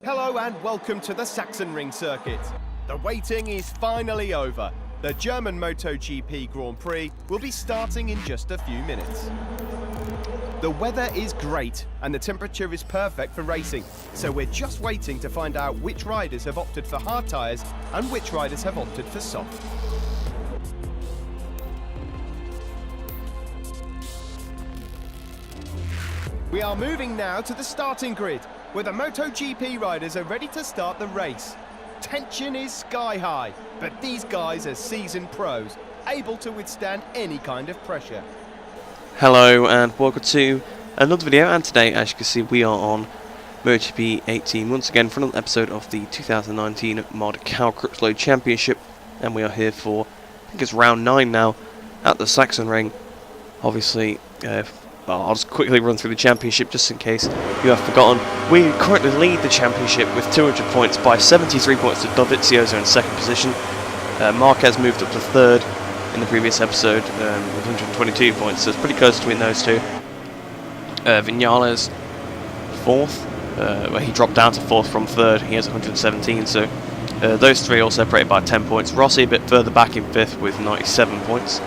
Hello and welcome to the Sachsenring circuit. The waiting is finally over. The German Motogp Grand Prix will be starting in just a few minutes. The weather is great and the temperature is perfect for racing, so we're just waiting to find out which riders have opted for hard tyres and which riders have opted for soft. We are moving now to the starting grid, where the Motogp riders are ready to start the race. Tension is sky high, but these guys are seasoned pros, able to withstand any kind of pressure. Hello and welcome to another video, and today, as you can see, we are on Motogp 18 once again for another episode of the 2019 Motogp Crutchlow Championship, and we are here for, I think it's round 9 now, at the Sachsenring. Obviously, I'll just quickly run through the championship just in case you have forgotten. We currently lead the championship with 200 points by 73 points to Dovizioso in second position. Marquez moved up to third in the previous episode with 122 points, so it's pretty close between those two. Vinales fourth, where he dropped down to fourth from third. He has 117, so those three all separated by 10 points. Rossi a bit further back in fifth with 97 points.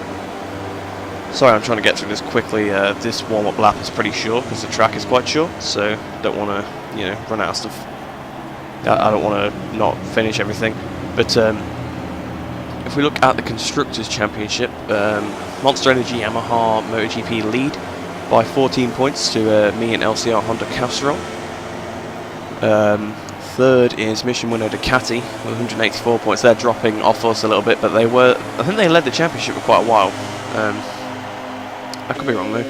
Sorry, I'm trying to get through this quickly. This warm-up lap is pretty short because the track is quite short, so don't want to, run out of stuff. I don't want to not finish everything. But if we look at the Constructors' Championship, Monster Energy Yamaha MotoGP lead by 14 points to me and LCR Honda Castrol. Third is Mission Winner Ducati with 184 points. They're dropping off us a little bit, but I think they led the championship for quite a while. I could be wrong though.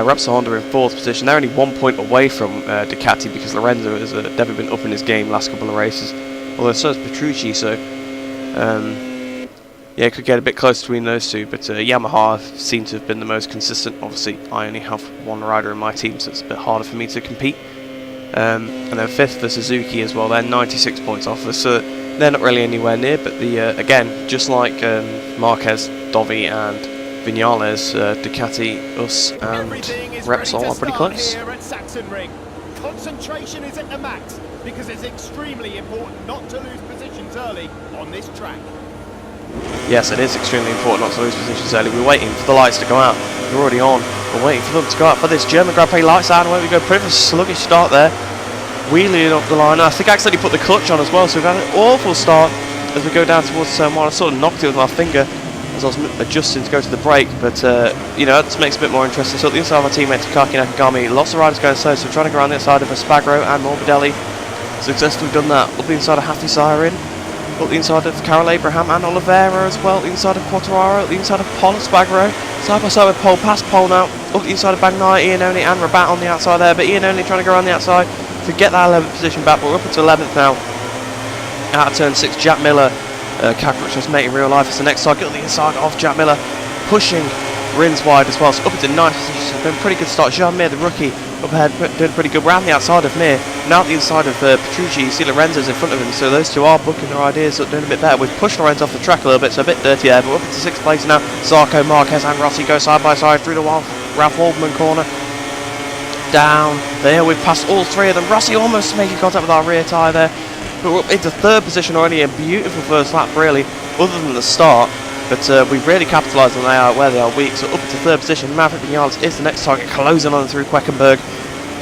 Repsol Honda in fourth position. They're only 1 point away from Ducati because Lorenzo has never been up in his game last couple of races. Although so has Petrucci, so yeah, it could get a bit close between those two. But Yamaha seem to have been the most consistent. Obviously, I only have one rider in my team, so it's a bit harder for me to compete. And then fifth for Suzuki as well. They're 96 points off us, so they're not really anywhere near. But again, just like Marquez, Dovi, and Vinales, Ducati, us, and Repsol are pretty close. Concentration is at the max because it's extremely important not to lose positions early on this track. Yes, it is extremely important not to lose positions early. We're waiting for the lights to go out. We're already on. We're waiting for them to go out for this German Grand Prix. Lights out, and away we go. Pretty much a sluggish start there. Wheeling up the line. I think I accidentally put the clutch on as well, so we've had an awful start as we go down towards turn 1. I sort of knocked it with my finger as I was adjusting to go to the brake, but that just makes it a bit more interesting. So at the inside of our teammate Takaki Nakagami, lots of riders going slow, so we're trying to go around the inside of Spagro and Morbidelli. Successfully done that. Up the inside of Hafti Siren, up the inside of Carol Abraham and Oliveira as well, up the inside of Quattararo, up the inside of Paul and Spagro, side by side with Pole, past Pole now, up the inside of Bagnai, Iannone and Rabat on the outside there, but Iannone trying to go around the outside to get that 11th position back, but we're up into 11th now. Out of turn 6, Jack Miller, Capriccious mate in real life is the next target on the inside of Jack Miller, pushing Rins wide as well, so up into 9th position. It's been a pretty good start. Jean Mir, the rookie, up ahead, doing pretty good. Round the outside of Mir, now out the inside of Petrucci. You see Lorenzo's in front of him, so those two are booking their ideas, doing a bit better. We've pushed Lorenzo off the track a little bit, so a bit dirty there, but we're up into 6th place now. Zarco, Marquez and Rossi go side by side through the Ralph Waldman corner. Down there, we've passed all three of them. Rossi almost making contact with our rear tyre there. But we're up into 3rd position already, a beautiful first lap really, other than the start. But we've really capitalised on where they are weak, so up into 3rd position. Maverick Vinales is the next target, closing on through Queckenberg.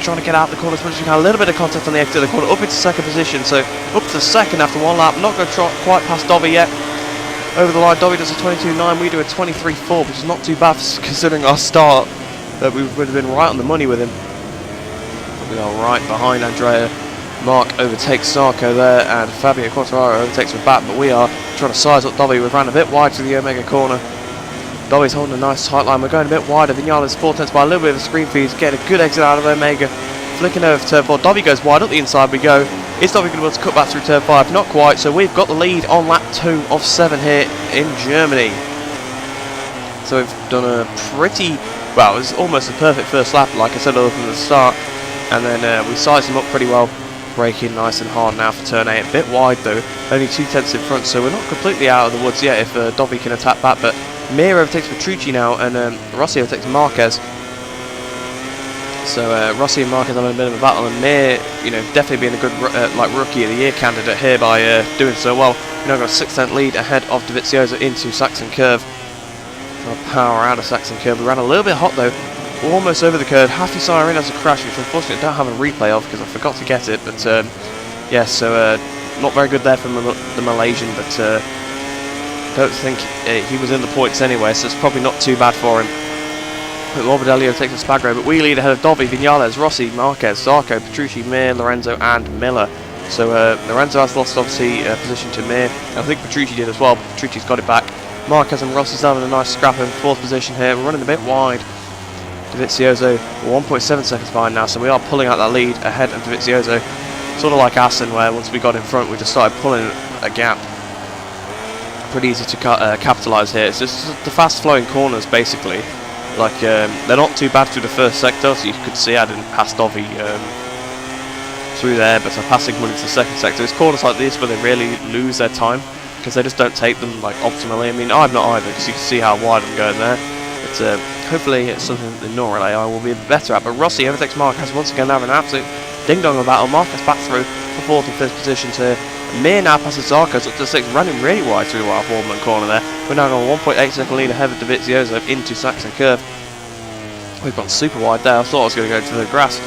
Trying to get out the corner as much as we can, a little bit of contact on the exit of the corner, up into 2nd position, so up to 2nd after one lap. Not going to trot quite past Dovi yet. Over the line, Dovi does a 22.9, we do a 23.4, which is not too bad considering our start. We would have been right on the money with him. But we are right behind Andrea. Mark overtakes Sarko there, and Fabio Quattararo overtakes Rabat, but we are trying to size up Dovi. We've ran a bit wide to the Omega corner. Dovi's holding a nice tight line. We're going a bit wider. Vinales 4/10 by a little bit of a screen feed, getting a good exit out of Omega. Flicking over to turn 4. Dovi goes wide. Up the inside we go. Is Dovi going to be able to cut back through turn 5? Not quite, so we've got the lead on lap 2 of 7 here in Germany. So we've done a pretty, well, it was almost a perfect first lap, like I said other than the start. And then we sized them up pretty well. Braking nice and hard now for turn 8, a bit wide though, only 2/10 in front, so we're not completely out of the woods yet if Dovi can attack back, but Mir overtakes Petrucci now, and Rossi overtakes Marquez. So Rossi and Marquez having a bit of a battle, and Mir, you know, definitely being a good like rookie of the year candidate here by doing so well. We've now got a 6% lead ahead of Dovizioso into Saxon Curve. Our power out of Saxon Curve. We ran a little bit hot though, almost over the curve. Hafizahrin has a crash, which unfortunately I don't have a replay of because I forgot to get it. But yeah, so not very good there from the Malaysian, but don't think he was in the points anyway, so it's probably not too bad for him. But Morbidelli takes a Spagro, but we lead ahead of Dovi, Vinales, Rossi, Marquez, Zarco, Petrucci, Mir, Lorenzo and Miller. So Lorenzo has lost obviously position to Mir. I think Petrucci did as well, but Petrucci's got it back. Marquez and Rossi's having a nice scrap in 4th position here. We're running a bit wide. Dovizioso 1.7 seconds behind now, so we are pulling out that lead ahead of Dovizioso. Sort of like Assen, where once we got in front we just started pulling a gap. Pretty easy to capitalise here. It's just the fast flowing corners basically. Like they're not too bad through the first sector, so you could see I didn't pass Dovi through there, but I'm passing him into the second sector. It's corners like this where they really lose their time because they just don't take them like optimally. I mean, I'm not either, because you can see how wide I'm going there. But hopefully it's something that the Norway I will be better at. But Rossi overtakes Marquez once again, having an absolute ding-dong of a battle. Marquez back through for 4th and 5th positions here. Mir now passes Zarcos up to 6th, running really wide through the Ralph Waldman corner there. We're now on a 1.8 second lead ahead of Dovizioso into Saxon Curve. We've gone super wide there. I thought I was going to go to the grass.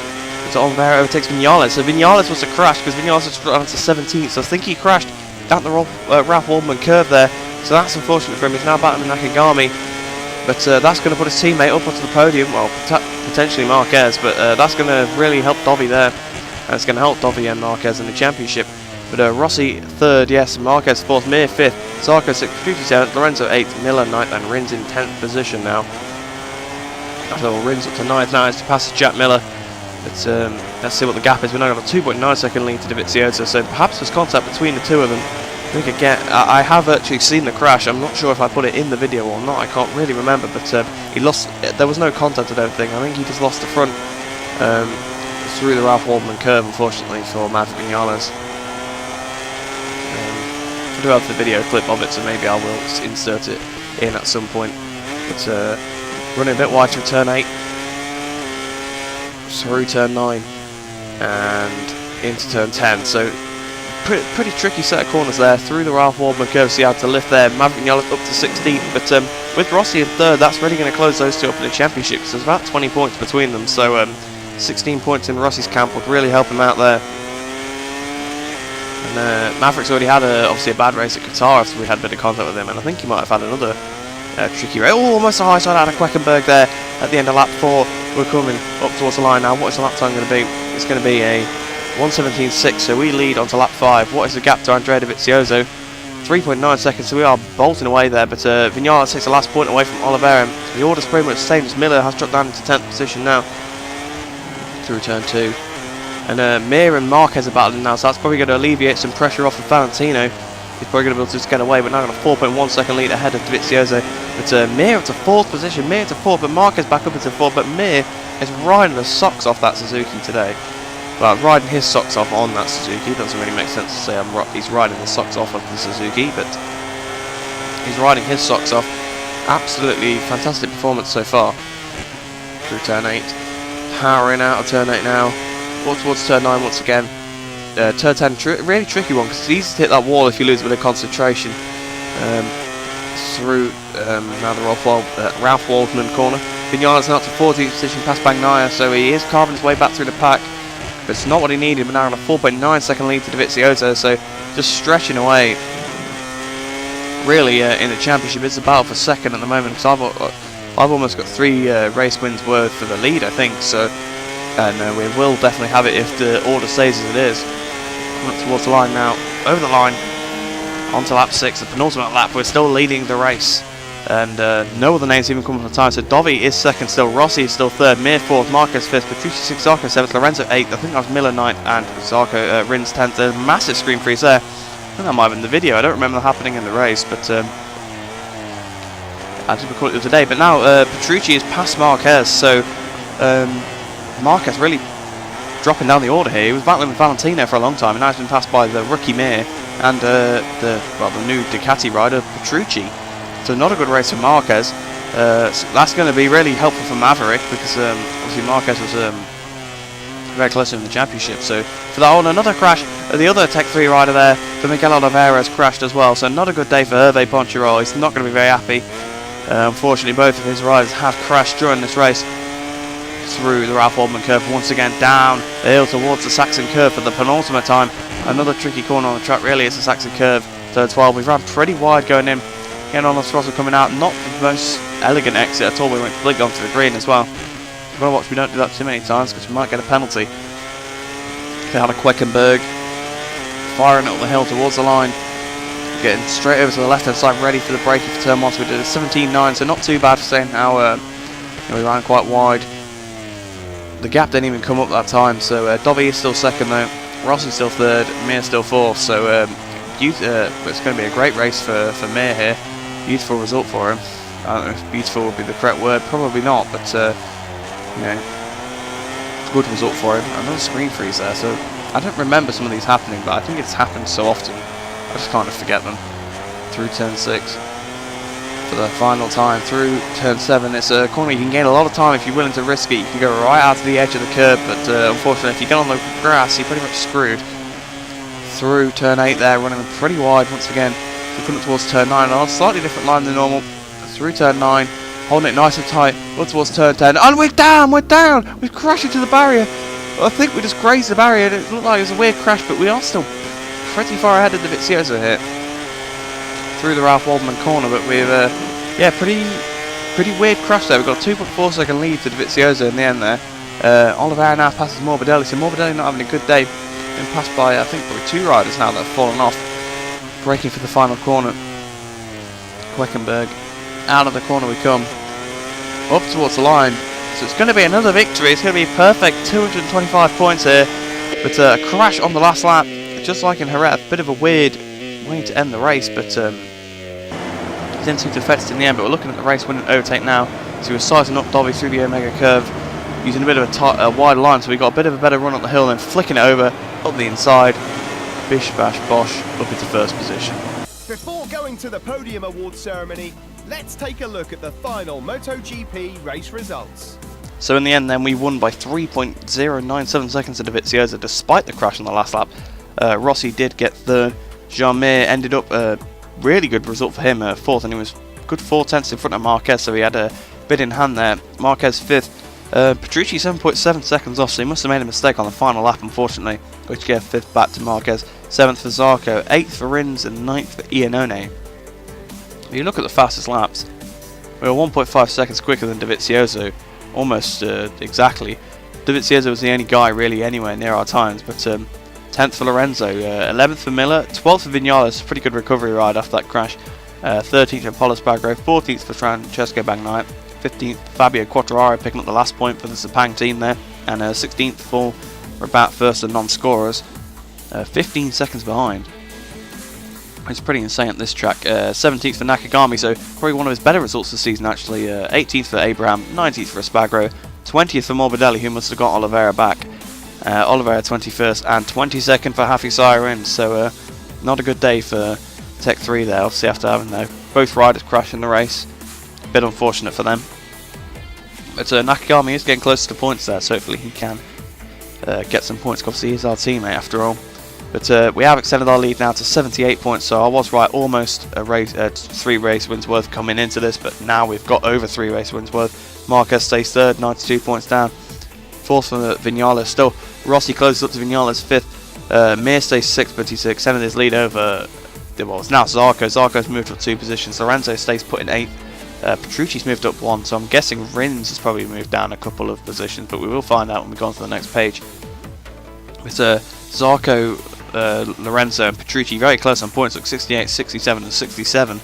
But Oliveira overtakes Vinales. So Vinales was a crash because Vinales was down to 17th. So I think he crashed down the Ralph Waldman curve there. So that's unfortunate for him. He's now battling Nakagami. But that's going to put his teammate up onto the podium. Well, potentially Marquez. But that's going to really help Dovi there. And it's going to help Dovi and Marquez in the championship. But Rossi 3rd, yes. Marquez 4th. Mir 5th. Zarco 6th. Petrucci 7th. Lorenzo 8th. Miller 9th. And Rins in 10th position now. So Rins up to 9th now. It's to pass Jack Miller. But let's see what the gap is. We're now got a 2.9 second lead to Dovizioso. So perhaps there's contact between the two of them. I think again, I have actually seen the crash. I'm not sure if I put it in the video or not. I can't really remember. But he lost. There was no contact, I don't think. I think he just lost the front through the Ralph Waldman curve, unfortunately, for Maverick Vinales. I do have the video clip of it, so maybe I will insert it in at some point. But running a bit wide through turn 8, through turn 9, and into turn 10. So pretty tricky set of corners there through the Ralph Waldman curve. So you had to lift there. Maverick Vinales up to 16th, but with Rossi in 3rd, that's really going to close those two up in the championship. So there's about 20 points between them. So 16 points in Rossi's camp would really help him out there. And Maverick's already had obviously a bad race at Qatar after we had a bit of contact with him, and I think he might have had another tricky race. Oh, almost a high side out of Queckenberg there at the end of lap 4. We're coming up towards the line now. What is the lap time going to be? It's going to be a 1:17.6, so we lead onto lap 5. What is the gap to Andrea Dovizioso? 3.9 seconds, so we are bolting away there, but Vinales takes the last point away from Oliveira. The order's pretty much the same as Miller has dropped down into 10th position now through turn 2. And Mir and Marquez are battling now, so that's probably going to alleviate some pressure off of Valentino. He's probably going to be able to just get away, but now got a 4.1 second lead ahead of Dovizioso. But Mir up to 4th position, Mir to 4th, but Marquez back up into 4th. But Mir is riding the socks off that Suzuki today. Well, riding his socks off on that Suzuki. Doesn't really make sense to say he's riding the socks off of the Suzuki, but he's riding his socks off. Absolutely fantastic performance so far through turn 8. Powering out of turn 8 now. More towards turn 9 once again. Turn 10, really tricky one because it's easy to hit that wall if you lose a bit of concentration. Through now the Ralph Waldman corner. Vinales now to 14th position past Bagnaia, so he is carving his way back through the pack. But it's not what he needed. We're now on a 4.9 second lead to Dovizioso, so just stretching away. Really, in the championship, it's a battle for second at the moment because I've almost got 3 race wins worth for the lead, I think. So. And we will definitely have it if the order stays as it is. Coming up towards the line now, over the line, onto lap 6, the penultimate lap. We're still leading the race, and no other names even coming from the time. So Dovi is 2nd still, Rossi is still 3rd, Mir 4th, Marquez 5th, Petrucci 6th, Zarco 7th, Lorenzo 8th, I think that was Miller 9th, and Zarco Rins 10th. There's a massive screen freeze there. I think that might have been the video, I don't remember that happening in the race, but I did record it today. But now Petrucci is past Marquez, so Marquez really dropping down the order here. He was battling with Valentino for a long time, and now he's been passed by the rookie Mir and the new Ducati rider Petrucci. So not a good race for Marquez. So that's going to be really helpful for Maverick because obviously Marquez was very close in the championship. So for that one, another crash. The other Tech 3 rider there, for Miguel Oliveira, has crashed as well. So not a good day for Hervé Poncharoll. He's not going to be very happy. Unfortunately, both of his riders have crashed during this race through the Ralph Waldman curve. Once again down the hill towards the Saxon curve for the penultimate time. Another tricky corner on the track, really. It's the Saxon curve. Turn 12. We've ran pretty wide going in. Getting on the throttle coming out. Not the most elegant exit at all. We went completely onto the green as well. We've got to watch we don't do that too many times because we might get a penalty. Out of Queckenberg, firing up the hill towards the line, getting straight over to the left hand side, ready for the braking for turn 1. So we did a 17.9, so not too bad for saying how we ran quite wide. The gap didn't even come up that time, so Dobby is still second though, Rossi's still third, Mir still fourth. So it's going to be a great race for Mir here. Beautiful result for him. I don't know if beautiful would be the correct word, probably not, but you know, good result for him. Another screen freeze there, so I don't remember some of these happening, but I think it's happened so often I just kind of forget them. Through turn 6 for the final time. Through turn 7, it's a corner you can gain a lot of time if you're willing to risk it. You can go right out to the edge of the curb, but unfortunately if you get on the grass you're pretty much screwed. Through turn 8 there, running them pretty wide once again. We're coming towards turn 9 on a slightly different line than normal. Through turn 9, holding it nice and tight, up towards turn 10, and we're down! We've crashed into the barrier. I think we just grazed the barrier. It looked like it was a weird crash, but we are still pretty far ahead of the Vizioso here. Through the Ralph Waldman corner, but we've, pretty weird crash there. We've got a 2.4 second lead to the Vizioso in the end there. Oliveira now passes Morbidelli, so Morbidelli not having a good day. Been passed by, I think, probably 2 riders now that have fallen off. Braking for the final corner. Queckenberg. Out of the corner we come. Up towards the line. So it's going to be another victory. It's going to be perfect 225 points here. But a crash on the last lap. Just like in Jerez. A bit of a weird way to end the race. But it didn't seem to affect it in the end. But we're looking at the race winning overtake now. So we're sizing up Dobby through the Omega curve. Using a bit of a wide line. So we got a bit of a better run up the hill. And then flicking it over up the inside. Bish bash bosh up into first position. Before going to the podium awards ceremony, let's take a look at the final MotoGP race results. So in the end then we won by 3.097 seconds at the Vizioso despite the crash on the last lap. Rossi did get third. Jean-Mir ended up a really good result for him, fourth, and he was good 4 tenths in front of Marquez, so he had a bit in hand there. Marquez fifth. Petrucci 7.7 seconds off, so he must have made a mistake on the final lap unfortunately, which gave 5th back to Marquez. 7th for Zarco, 8th for Rins and 9th for Iannone. If you look at the fastest laps, we were 1.5 seconds quicker than Dovizioso, almost exactly. Dovizioso was the only guy really anywhere near our times, but 10th for Lorenzo, 11th for Miller, 12th for Vinales, pretty good recovery ride after that crash. 13th for Paolo Spargaro, 14th for Francesco Bagnaia, 15th Fabio Quartararo picking up the last point for the Sepang team there, and 16th for Rabat, first and non-scorers, 15 seconds behind. It's pretty insane at this track. 17th for Nakagami, so probably one of his better results this season actually. 18th for Abraham, 19th for Espargaro, 20th for Morbidelli, who must have got Oliveira back. Oliveira 21st and 22nd for Hafi Siren, so not a good day for Tech 3 there, obviously after having both riders crash in the race. A bit unfortunate for them. But Nakagami is getting closer to points there, so hopefully he can get some points, because obviously he's our teammate after all. But we have extended our lead now to 78 points, so I was right, almost a race, 3 race wins worth coming into this, but now we've got over 3 race wins worth. Marquez stays third, 92 points down. Fourth for Vinales still. Rossi closes up to Vinales, 5th. Mir stays 6th, but he's extended his lead over, well, it's now Zarco. Zarco's moved up 2 positions. Lorenzo stays put in 8th. Petrucci's moved up 1, so I'm guessing Rins has probably moved down a couple of positions, but we will find out when we go on to the next page. With Zarco, Lorenzo and Petrucci very close on points, like 68, 67 and 67,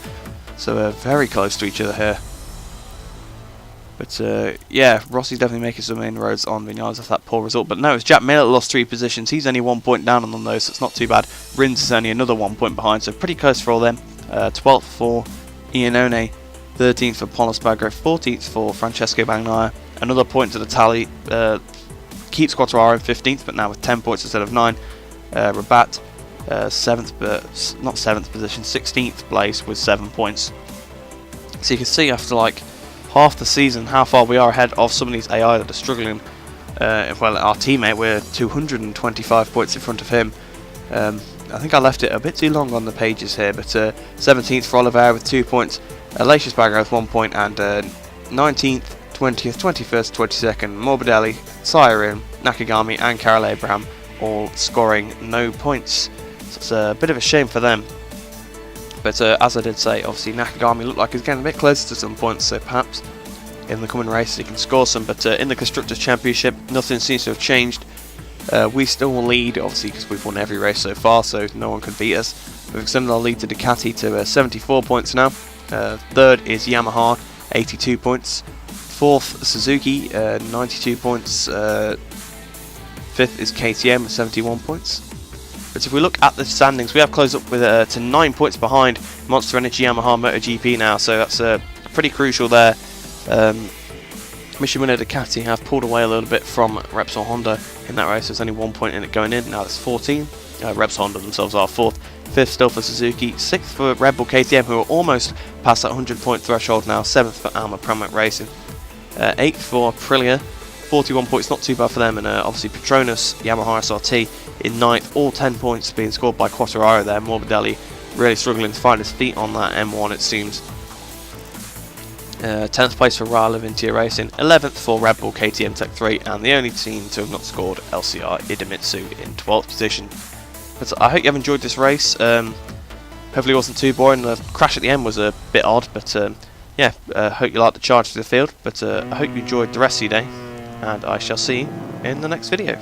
so very close to each other here. But yeah, Rossi's definitely making some inroads on Vinales after that poor result. But no, it's Jack Miller lost 3 positions. He's only 1 point down on those, so it's not too bad. Rins is only another 1 point behind, so pretty close for all them. 12th for Iannone, 13th for Paolo Spargaro, 14th for Francesco Bagnaia. Another point to the tally. Keeps Quartararo in 15th, but now with 10 points instead of 9. Rabat, 7th, but not 7th position, 16th place with 7 points. So you can see after like half the season how far we are ahead of some of these AI that are struggling well, our teammate, we're 225 points in front of him. I think I left it a bit too long on the pages here, but 17th for Oliveira with 2 points, Lacius Bagger with 1 point, and 19th, 20th, 21st, 22nd, Morbidelli, Sachsenring, Nakagami and Karel Abraham all scoring no points. So it's a bit of a shame for them. But as I did say, obviously Nakagami looked like he's getting a bit closer to some points, so perhaps in the coming race he can score some. But in the Constructors' Championship, nothing seems to have changed. We still lead, obviously, because we've won every race so far, so no one can beat us. We've extended our lead to Ducati to 74 points now. Third is Yamaha, 82 points. Fourth, Suzuki, 92 points. Fifth is KTM with 71 points. But if we look at the standings, we have closed up with to 9 points behind Monster Energy Yamaha MotoGP now, so that's pretty crucial there. Mission winner Ducati have pulled away a little bit from Repsol Honda in that race. There's only 1 point in it going in, now there's 14. Repsol Honda themselves are 4th. 5th still for Suzuki, 6th for Red Bull KTM, who are almost past that 100 point threshold now, 7th for Alma Pramac Racing. 8th for Aprilia, 41 points, not too bad for them, and obviously Petronas, Yamaha SRT in 9th, all 10 points being scored by Quartararo there. Morbidelli really struggling to find his feet on that M1, it seems. 10th place for Rala Vintia Racing, 11th for Red Bull KTM Tech 3, and the only team to have not scored, LCR Idemitsu in 12th position. But I hope you have enjoyed this race. Hopefully it wasn't too boring. The crash at the end was a bit odd, but yeah, hope you liked the charge through the field. But I hope you enjoyed the rest of your day, and I shall see you in the next video.